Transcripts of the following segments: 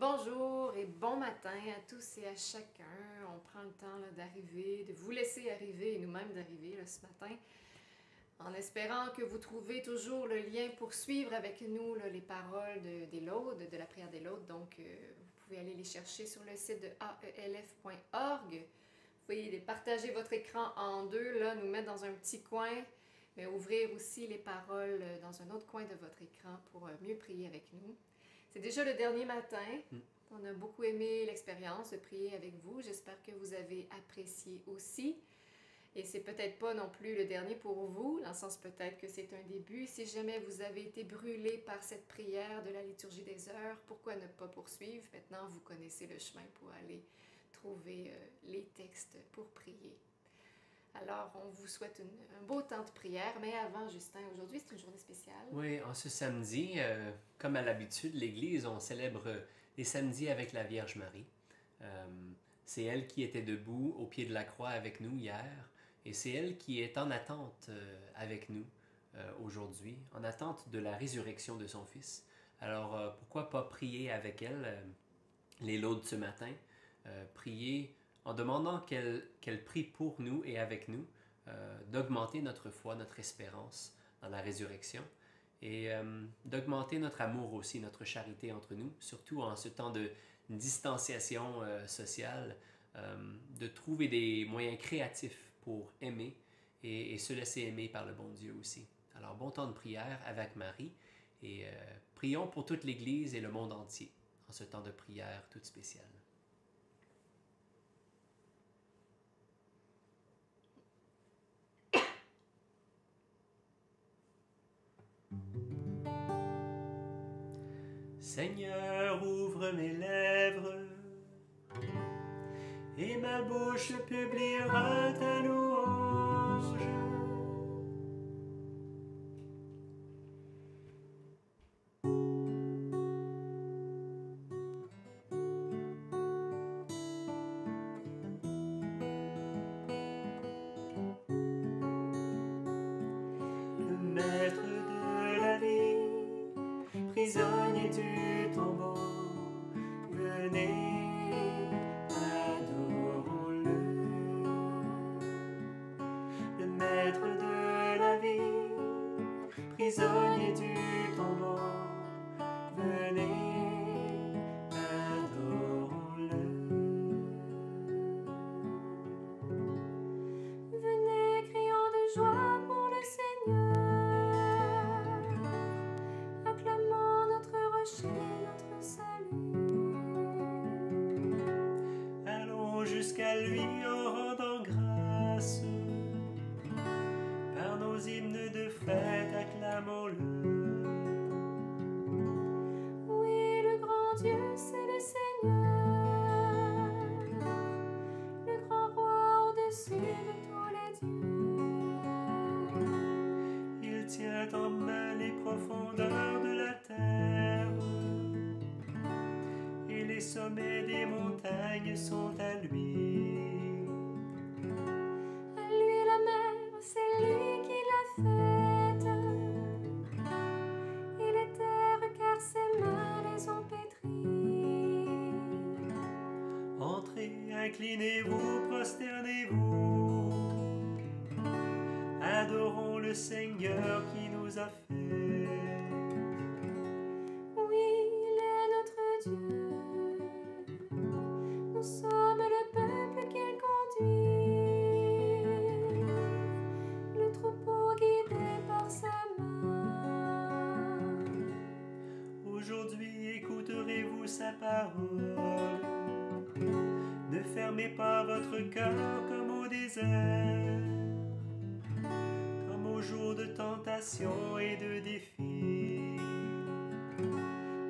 Bonjour et bon matin à tous et à chacun. On prend le temps d'arriver, de vous laisser arriver et nous-mêmes d'arriver ce matin, en espérant que vous trouvez toujours le lien pour suivre avec nous les paroles des Laudes, de la prière des Laudes. Donc, vous pouvez aller les chercher sur le site de aelf.org. Vous pouvez partager votre écran en deux, nous mettre dans un petit coin, mais ouvrir aussi les paroles dans un autre coin de votre écran pour mieux prier avec nous. C'est déjà le dernier matin. On a beaucoup aimé l'expérience de prier avec vous. J'espère que vous avez apprécié aussi. Et c'est peut-être pas non plus le dernier pour vous, dans le sens peut-être que c'est un début. Si jamais vous avez été brûlé par cette prière de la liturgie des heures, pourquoi ne pas poursuivre? Maintenant, vous connaissez le chemin pour aller trouver les textes pour prier. Alors, on vous souhaite un beau temps de prière, mais avant, Justin, aujourd'hui, c'est une journée spéciale. Oui, en ce samedi, comme à l'habitude, l'Église, on célèbre les samedis avec la Vierge Marie. C'est elle qui était debout au pied de la croix avec nous hier, et c'est elle qui est en attente avec nous aujourd'hui, en attente de la résurrection de son Fils. Alors, pourquoi pas prier avec elle les laudes ce matin, prier en demandant qu'elle prie pour nous et avec nous, d'augmenter notre foi, notre espérance dans la résurrection et d'augmenter notre amour aussi, notre charité entre nous, surtout en ce temps de distanciation sociale, de trouver des moyens créatifs pour aimer et se laisser aimer par le bon Dieu aussi. Alors, bon temps de prière avec Marie et prions pour toute l'Église et le monde entier en ce temps de prière toute spéciale. Seigneur, ouvre mes lèvres, et ma bouche publiera ta louange. Le maître de la vie, prisonnier du tombeau, venez, adorons-le. Le maître de la vie, prisonnier du tombeau, venez, adorons-le. Venez, crions de joie pour le Seigneur, acclamons notre rocher, notre salut. Allons jusqu'à lui en rendant grâce, par nos hymnes de fête acclamons-le. Oui, le grand Dieu, c'est le Seigneur, le grand roi au-dessus de tous les dieux. Il tient en main les profondeurs de la terre, et les sommets des montagnes sont à lui. À lui la mer, c'est lui qui l'a faite, et les terres, car ses mains les ont pétries. Entrez, inclinez-vous, prosternez-vous, adorons le Seigneur qui nous a fait. Oui, il est notre Dieu, nous sommes le peuple qu'il conduit, le troupeau guidé par sa main. Aujourd'hui écouterez-vous sa parole. Ne fermez pas votre cœur comme au désert, comme au jour de tentation et de défi,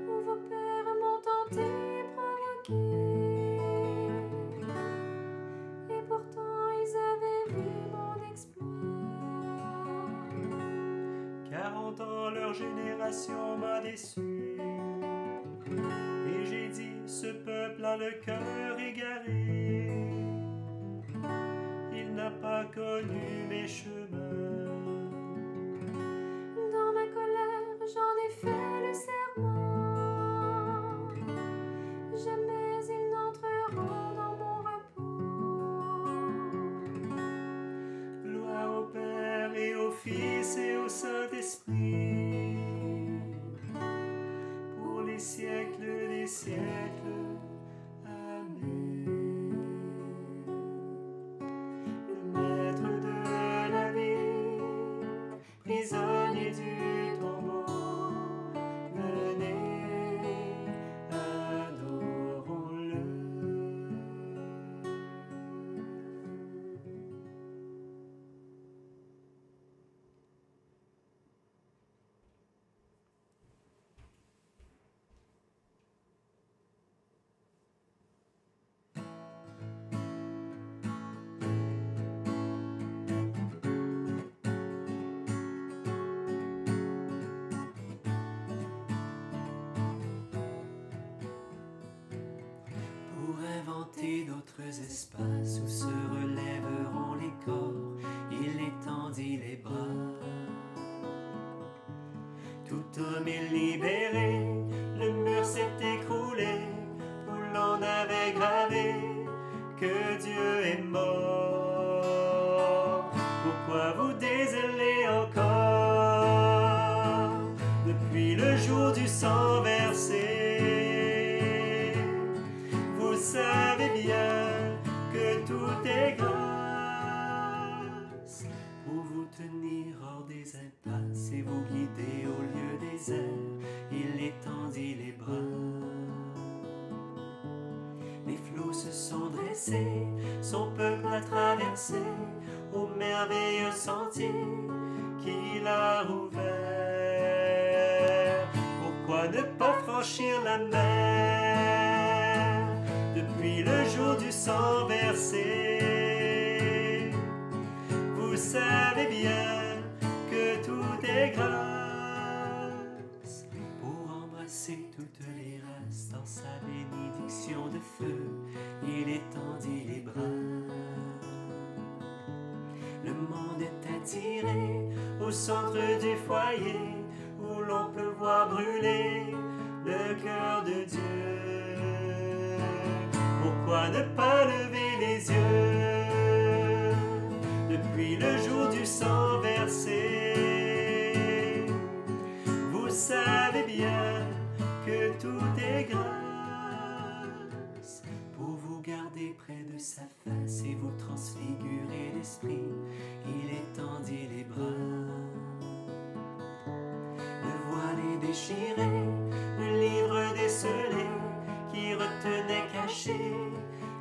Où vos pères m'ont tenté et provoqué, et pourtant ils avaient vu mon exploit. 40 ans leur génération m'a déçu, et j'ai dit, ce peuple a le cœur égaré, il n'a pas connu mes chemins. Dans ma colère, j'en ai fait le serment, d'autres espaces où se relèveront les corps. Il étendit les bras. Tout homme est libéré, le mur s'est écroulé, où l'on avait gravé que Dieu est mort. Pourquoi vous désolez encore depuis le jour du sang versé? Vous savez bien que tout est grâce pour vous tenir hors des impasses et vous guider au lieu désert. Il étendit les bras. Les flots se sont dressés, son peuple a traversé au merveilleux sentier qu'il a ouvert. Pourquoi ne pas franchir la mer depuis le jour du sang versé? Vous savez bien que tout est grâce pour embrasser toutes les races dans sa bénédiction de feu. Il étendit les bras. Le monde est attiré au centre du foyer où l'on peut voir brûler le cœur de Dieu. Pourquoi ne pas lever les yeux depuis le jour du sang versé? Vous savez bien que tout est grâce pour vous garder près de sa face et vous transfigurer d'esprit. Il étendit les bras. Le voile est déchiré, le livre décelé qui retenait caché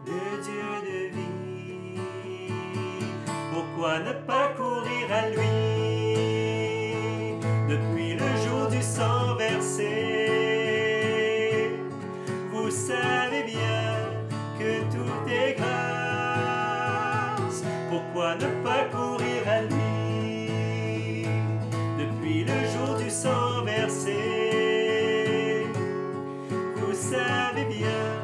le Dieu de vie. Pourquoi ne pas courir à lui depuis le jour du sang versé? Vous savez bien que tout est grâce. Pourquoi ne pas courir à lui depuis le jour du sang versé? Vous savez bien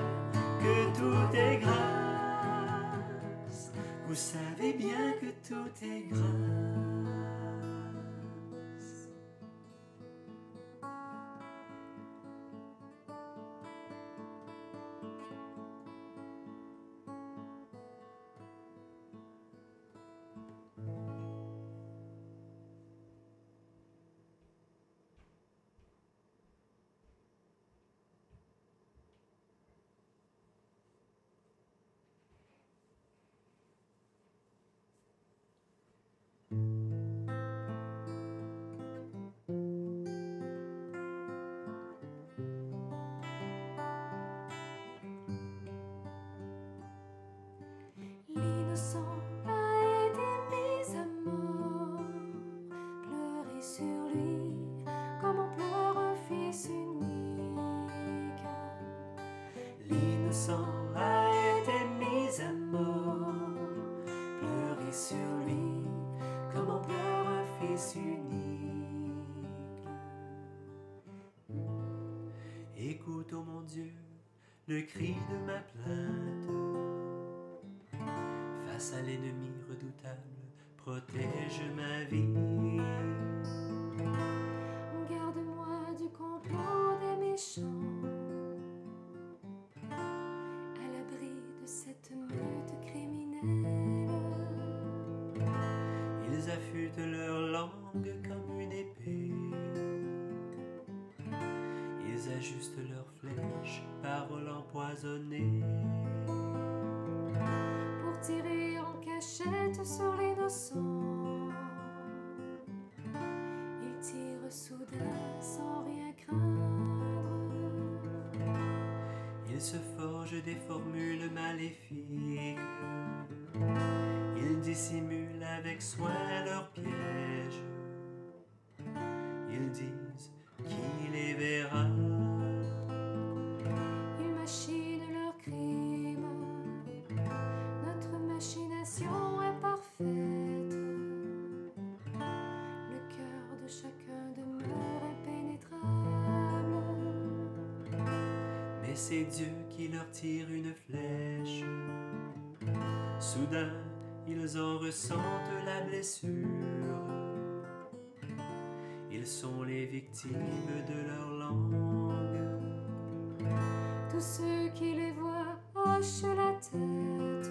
que tout est grâce. Vous savez bien que tout est grâce. L'innocent a été mis à mort. Pleurez sur lui comme on pleure un fils unique. L'innocent a été mis à mort. Pleurez sur lui comme on pleure un fils unique. Écoute, ô mon Dieu, le cri de ma plainte. Face à l'ennemi redoutable, protège ma vie. Garde-moi du complot des méchants, à l'abri de cette meute criminelle. Ils affûtent leur langue comme une épée. Ils ajustent leurs flèches, paroles empoisonnées. Pour tirer en cachette sur l'innocent, ils tirent soudain sans rien craindre. Ils se forgent des formules maléfiques. Ils dissimulent avec soin leurs pièges. Ils disent qui les verra. Ils machinent leurs crimes. Notre machination est parfaite. Le cœur de chacun demeure impénétrable. Mais c'est Dieu qui leur tire une flèche. Soudain, ils en ressentent la blessure. Ils sont les victimes de leur langue. Tous ceux qui les voient hochent la tête.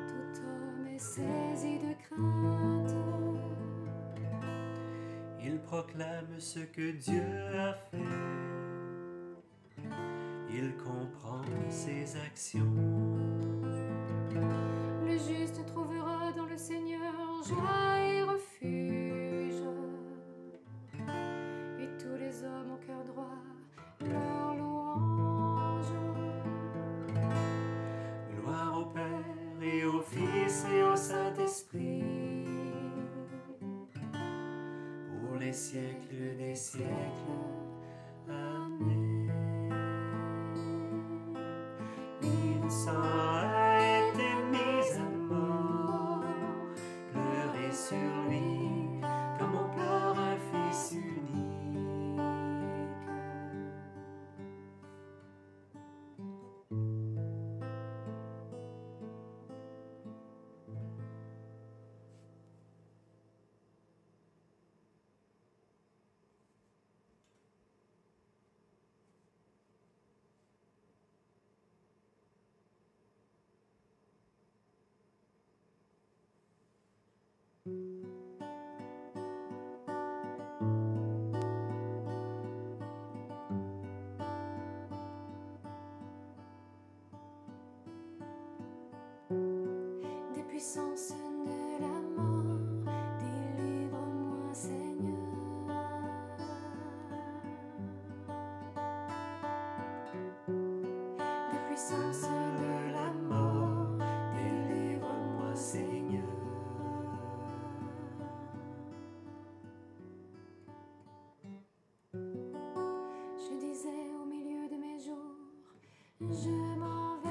Tout homme est saisi de crainte. Ils proclament ce que Dieu a fait. Il comprend ses actions. Le juste trouvera dans le Seigneur joie et refuge. Et tous les hommes au cœur droit leur louange. Gloire au Père et au Fils et au Saint-Esprit, pour les siècles des siècles. Amen. L'innocent a été mis à mort. Pleurez sur lui comme on pleure un fils unique. Des puissances de la mort, délivre-moi Seigneur. Des puissances de la mort, Délivre-moi, Seigneur. je disais au milieu de mes jours, je m'en vais.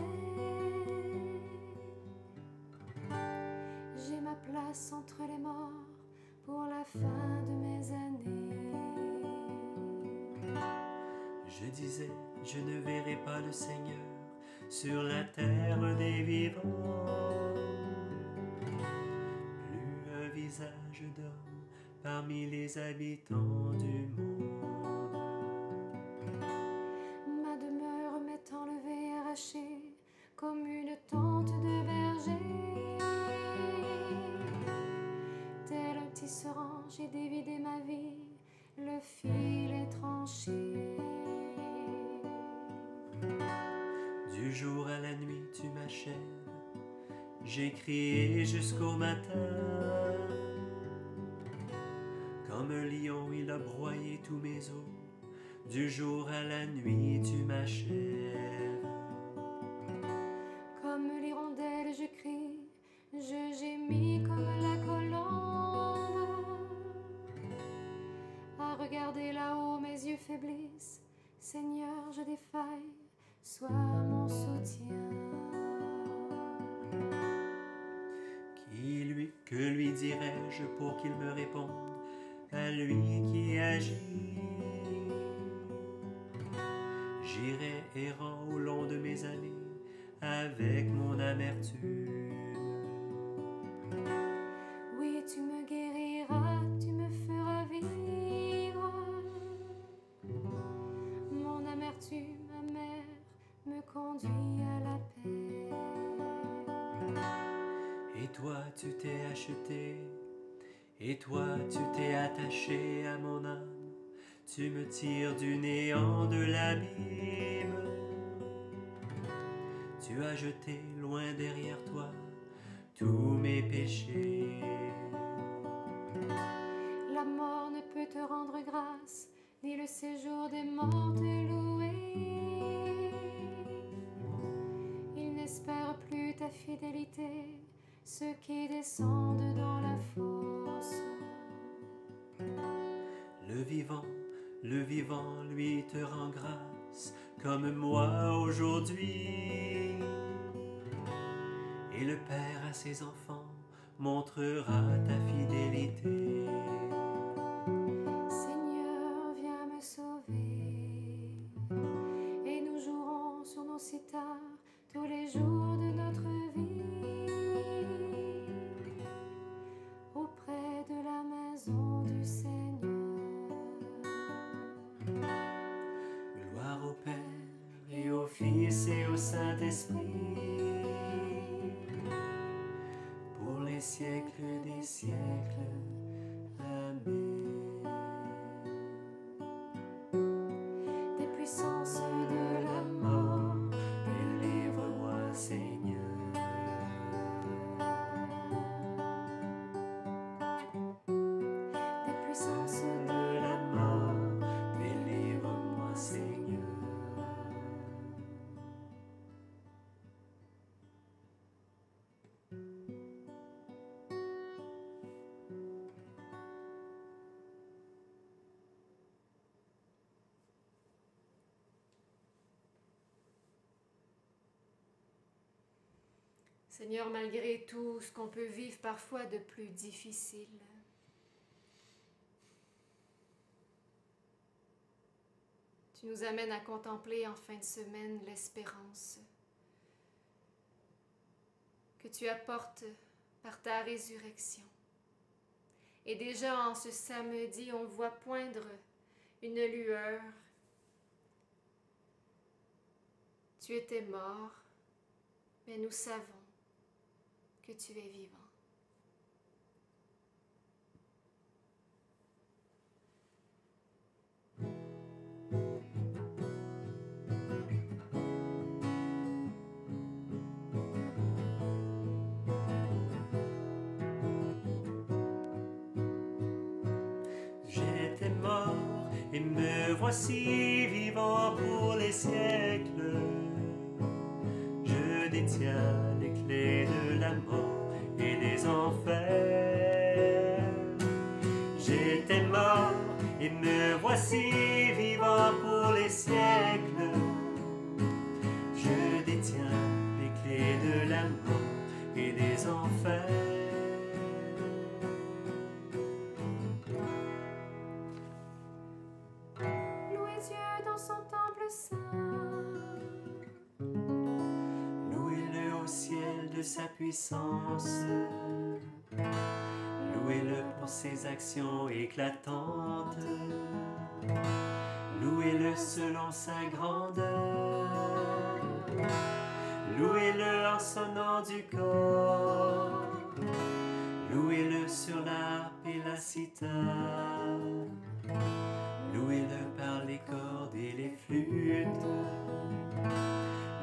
J'ai ma place entre les morts pour la fin de mes années. Je disais, je ne verrai pas le Seigneur sur la terre des vivants. Plus un visage d'homme parmi les habitants du monde. Ma demeure m'est enlevée, arrachée comme une tente de berger. Tel un tisserand, j'ai dévidé ma vie, le fil est tranché. Du jour à la nuit, tu m'achèves. J'ai crié jusqu'au matin. Comme un lion, il a broyé tous mes os. Du jour à la nuit, tu m'achèves. Comme l'hirondelle, je crie, je gémis comme la colombe. À regarder là-haut, mes yeux faiblissent. Seigneur, je défaille, sois mon soutien. Que lui dirais-je pour qu'il me réponde, à lui qui agit? J'irai errant au long de mes années avec mon amertume. Oui, tu me guériras, tu me feras vivre. Mon amertume amère me conduit à la paix. Et toi, tu t'es acheté, et toi, tu t'es attaché à mon âme. Tu me tires du néant, de l'abîme. Tu as jeté loin derrière toi tous mes péchés. La mort ne peut te rendre grâce, ni le séjour des morts te louer. Ils n'espèrent plus ta fidélité, ceux qui descendent dans la fosse. Le vivant, lui te rend grâce, comme moi aujourd'hui. Et le Père à ses enfants montrera ta fidélité. Seigneur, viens me sauver. Fils et au Saint-Esprit, pour les siècles des siècles. Amen. Des puissances de la mort, Délivre-moi, Seigneur. des puissances De la mort, délivre-moi, Seigneur. Seigneur, malgré tout ce qu'on peut vivre parfois de plus difficile, tu nous amènes à contempler en fin de semaine l'espérance que tu apportes par ta résurrection. Et déjà en ce samedi, on voit poindre une lueur. Tu étais mort, mais nous savons que tu es vivant. J'étais mort et me voici vivant pour les siècles. Je détiens les clés de la mort et des enfers. J'étais mort et me voici vivant pour les siècles. Je détiens les clés de la mort et des enfers. louez Dieu dans son temple saint. Louez-le au ciel de sa puissance. Louez-le pour ses actions éclatantes. Louez-le selon sa grandeur. Louez-le en sonnant du corps. Louez-le sur l'harpe et la cithare. Louez-le par les cordes et les flûtes.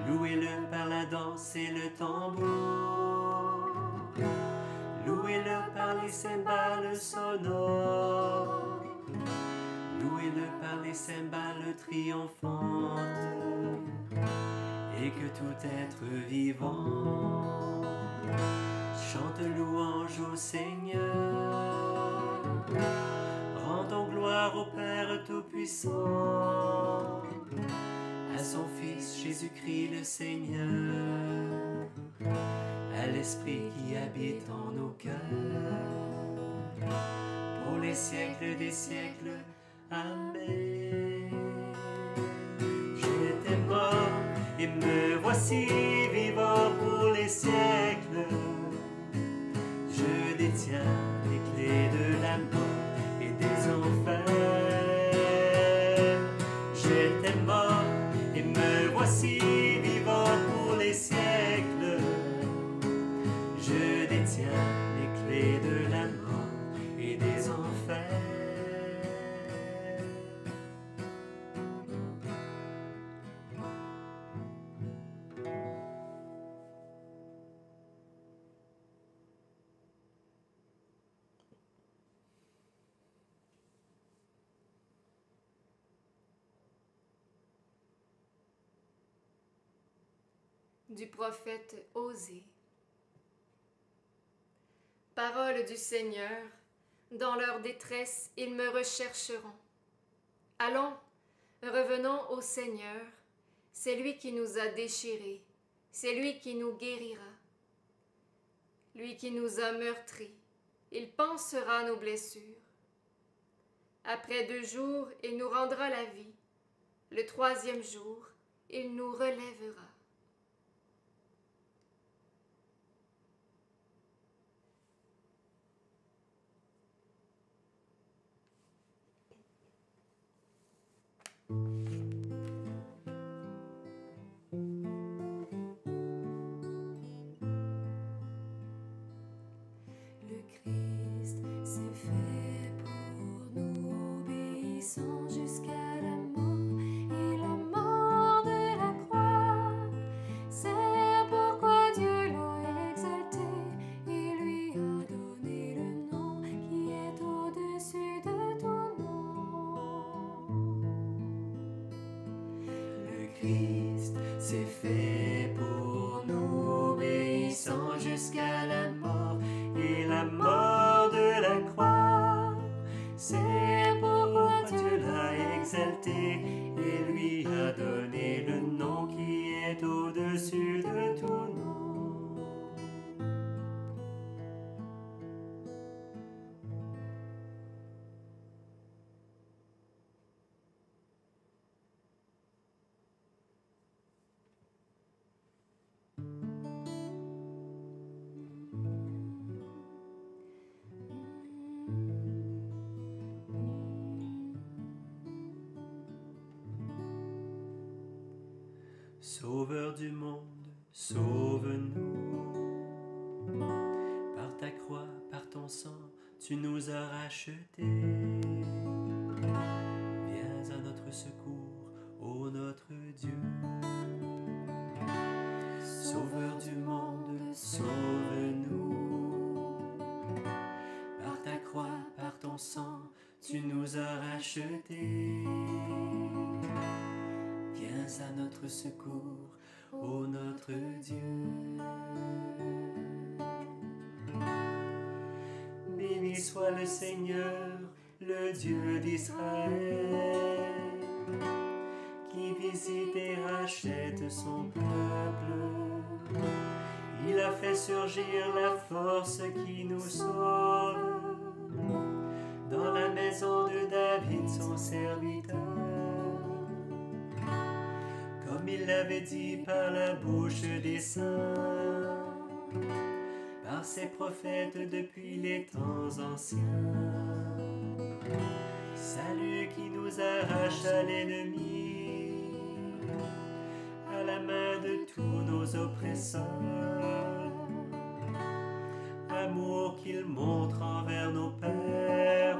Louez-le par la danse et le tambour. Louez-le par les cymbales sonores. Louez-le par les cymbales triomphantes. Et que tout être vivant chante louange au Seigneur. Rendons gloire au Père Tout-Puissant, à son Fils Jésus-Christ le Seigneur, à l'Esprit qui habite en nos cœurs, pour les siècles des siècles. Amen. J'étais mort et me voici vivant pour les siècles. Je détiens les clés de la mort et des enfers. J'étais mort et me voici vivant pour les siècles. Je détiens les clés de la mort et des enfers. Du prophète Osée. Parole du Seigneur, dans leur détresse, ils me rechercheront. Allons, revenons au Seigneur, c'est lui qui nous a déchirés, c'est lui qui nous guérira. Lui qui nous a meurtris, il pansera nos blessures. Après 2 jours, il nous rendra la vie. Le 3e jour, il nous relèvera. obéissant jusqu'à la mort et la mort de la croix. C'est pourquoi Dieu l'a exalté et lui a donné le nom qui est au-dessus de tout nom. Le Christ s'est fait pour nous, obéissant jusqu'à la mort et la mort de la croix. C'est pourquoi Dieu l'a exalté et lui a donné le nom qui est au-dessus de tout nom. Sauveur du monde, sauve-nous. Par ta croix, par ton sang, tu nous as rachetés. Viens à notre secours, ô notre Dieu. Sauveur du monde, sauve-nous. Par ta croix, par ton sang, tu nous as rachetés. Viens à notre secours, ô notre Dieu. Béni soit le Seigneur, le Dieu d'Israël, qui visite et rachète son peuple. Il a fait surgir la force qui nous sauve dans la maison de David, son serviteur. Comme il l'avait dit par la bouche des saints, par ses prophètes depuis les temps anciens. Salut qui nous arrache à l'ennemi, à la main de tous nos oppresseurs. Amour qu'il montre envers nos pères,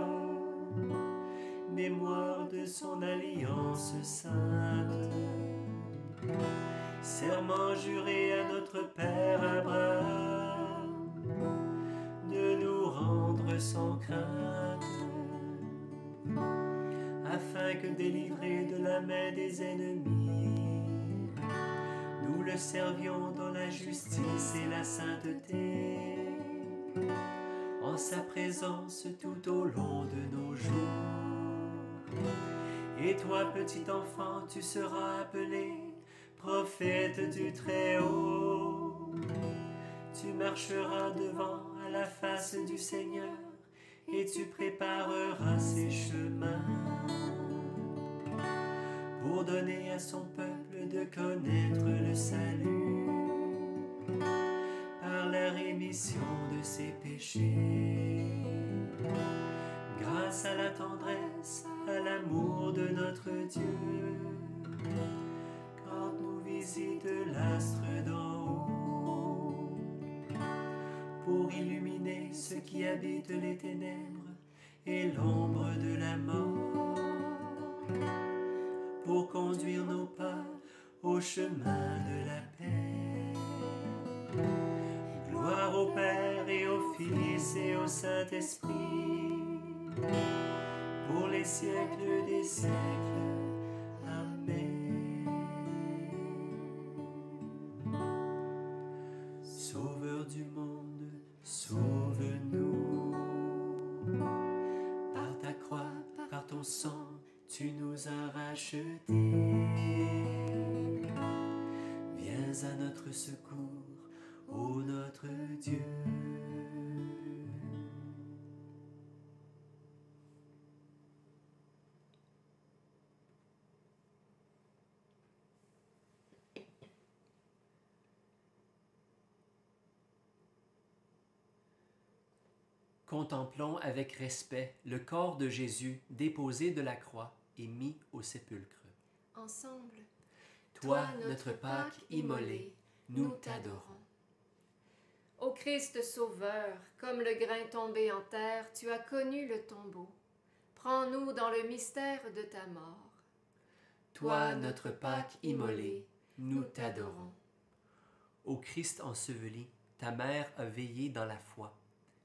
mémoire de son alliance sainte. Serment juré à notre Père Abraham, de nous rendre sans crainte, afin que délivrés de la main des ennemis, nous le servions dans la justice et la sainteté, en sa présence tout au long de nos jours. Et toi, petit enfant, tu seras appelé prophète du Très-Haut. Tu marcheras devant à la face du Seigneur et tu prépareras ses chemins pour donner à son peuple de connaître le salut par la rémission de ses péchés. Grâce à la tendresse, à l'amour de notre Dieu, quand nous visite l'astre d'en haut, pour illuminer ceux qui habitent les ténèbres et l'ombre de la mort, pour conduire nos pas au chemin de la paix. Gloire au Père et au Fils et au Saint-Esprit, pour les siècles des siècles. Amen. Sauveur du monde, sauve-nous. Par ta croix, par ton sang, tu nous as rachetés. Viens à notre secours, ô notre Dieu. Contemplons avec respect le corps de Jésus déposé de la croix et mis au sépulcre. Ensemble, Toi, notre Pâque immolée, nous t'adorons. Ô Christ Sauveur, comme le grain tombé en terre, tu as connu le tombeau. prends-nous dans le mystère de ta mort. Toi, notre Pâque immolée, nous t'adorons. Ô Christ enseveli, ta mère a veillé dans la foi.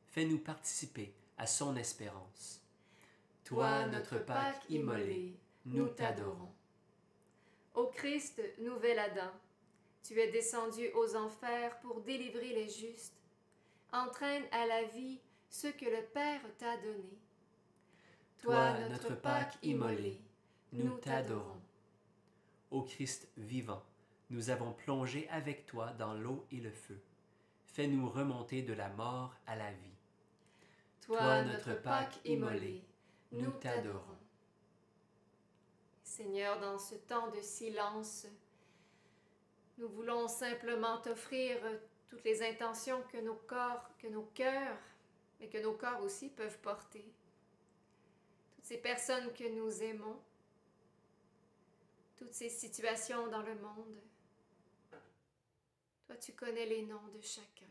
Fais-nous participer à son espérance. Toi, notre Pâque immolée, nous t'adorons. Ô Christ, nouvel Adam, tu es descendu aux enfers pour délivrer les justes. Entraîne à la vie ceux que le Père t'a donnés. Toi, notre Pâque immolée, nous t'adorons. Ô Christ vivant, nous avons plongé avec toi dans l'eau et le feu. Fais-nous remonter de la mort à la vie. Toi, notre Pâque immolée, nous t'adorons. Seigneur, dans ce temps de silence, nous voulons simplement t'offrir toutes les intentions que nos corps, que nos cœurs, mais que nos corps aussi peuvent porter. Toutes ces personnes que nous aimons, toutes ces situations dans le monde. Toi, tu connais les noms de chacun.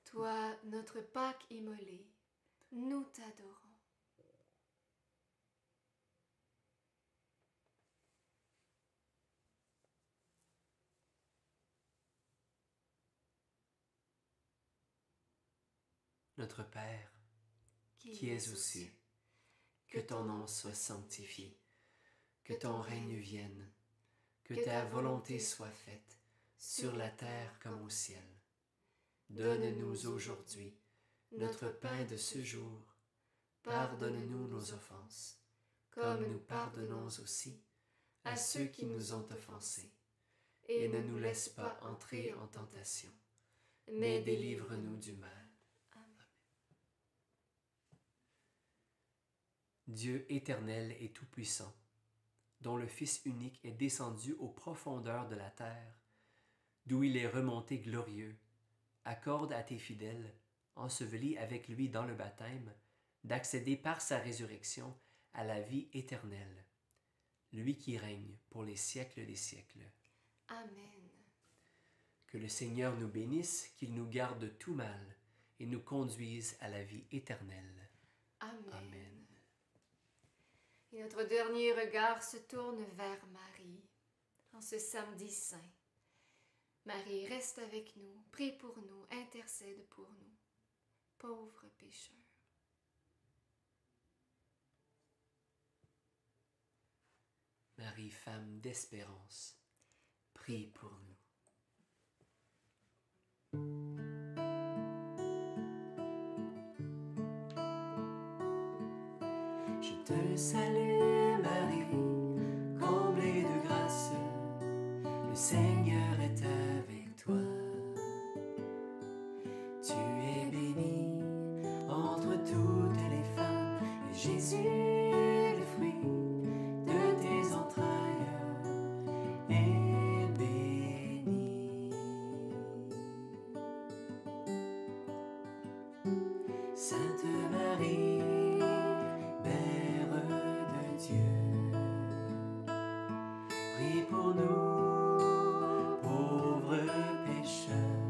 Toi, notre Pâque immolée, nous t'adorons. Notre Père, qui es aux cieux, que ton nom soit sanctifié, que ton règne vienne, que ta volonté soit faite, sur la terre comme au ciel. Donne-nous aujourd'hui notre pain de ce jour. Pardonne-nous nos offenses, comme nous pardonnons aussi à ceux qui nous ont offensés. Et ne nous laisse pas entrer en tentation, mais délivre-nous du mal. Dieu éternel et tout-puissant, dont le Fils unique est descendu aux profondeurs de la terre, d'où il est remonté glorieux, accorde à tes fidèles, ensevelis avec lui dans le baptême, d'accéder par sa résurrection à la vie éternelle, lui qui règne pour les siècles des siècles. Amen. Que le Seigneur nous bénisse, qu'il nous garde de tout mal et nous conduise à la vie éternelle. Amen. Amen. Et notre dernier regard se tourne vers Marie, en ce samedi saint. Marie, reste avec nous, prie pour nous, intercède pour nous, pauvres pécheurs. Marie, femme d'espérance, prie pour nous. Je te salue, Marie, comblée de grâce, le Seigneur est avec toi. Tu es bénie entre toutes les femmes, et Jésus, le fruit de tes entrailles, est béni. Sainte Marie, Mère de Dieu, prie pour nous, pauvres pécheurs,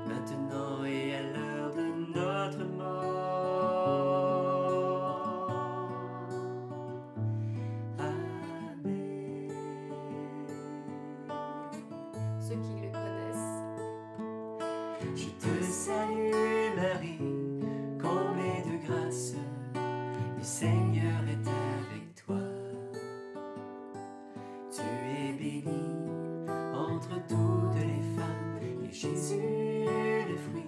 maintenant et à l'heure de notre mort. Amen. Ceux qui le connaissent, Je te salue, Marie, comblée de grâce, le Seigneur est avec toi. Tu es bénie entre toutes les femmes, et Jésus, le fruit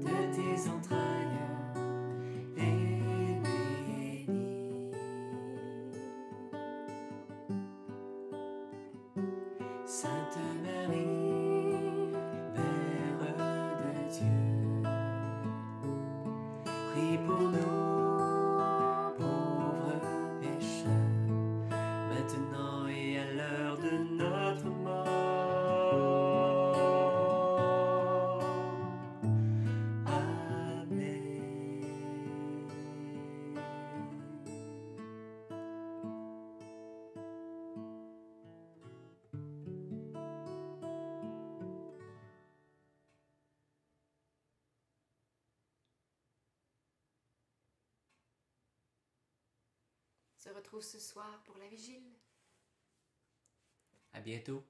de tes entrailles, est béni. Sainte Marie, Mère de Dieu, prie pour nous, pauvres pécheurs, maintenant se retrouve ce soir pour la vigile. À bientôt.